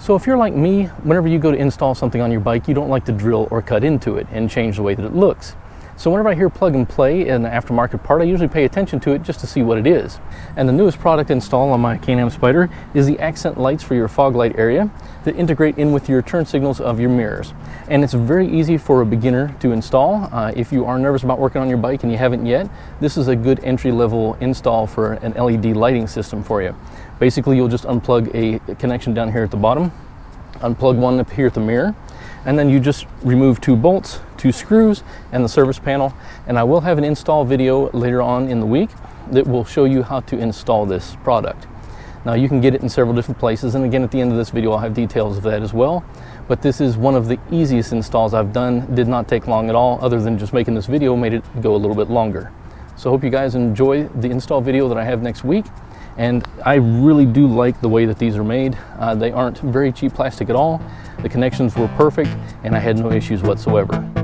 So if you're like me, whenever you go to install something on your bike, you don't like to drill or cut into it and change the way that it looks. So whenever I hear plug and play in an aftermarket part, I usually pay attention to it just to see what it is. And the newest product installed on my Can-Am Spyder is the accent lights for your fog light area that integrate in with your turn signals of your mirrors. And it's very easy for a beginner to install. If you are nervous about working on your bike and you haven't yet, this is a good entry-level install for an LED lighting system for you. Basically, you'll just unplug a connection down here at the bottom, unplug one up here at the mirror, and then you just remove 2 bolts, 2 screws, and the service panel. And I will have an install video later on in the week that will show you how to install this product. Now you can get it in several different places, and again at the end of this video I'll have details of that as well. But this is one of the easiest installs I've done. Did not take long at all, other than just making this video made it go a little bit longer. So I hope you guys enjoy the install video that I have next week. And I really do like the way that these are made. They aren't very cheap plastic at all. The connections were perfect, and I had no issues whatsoever.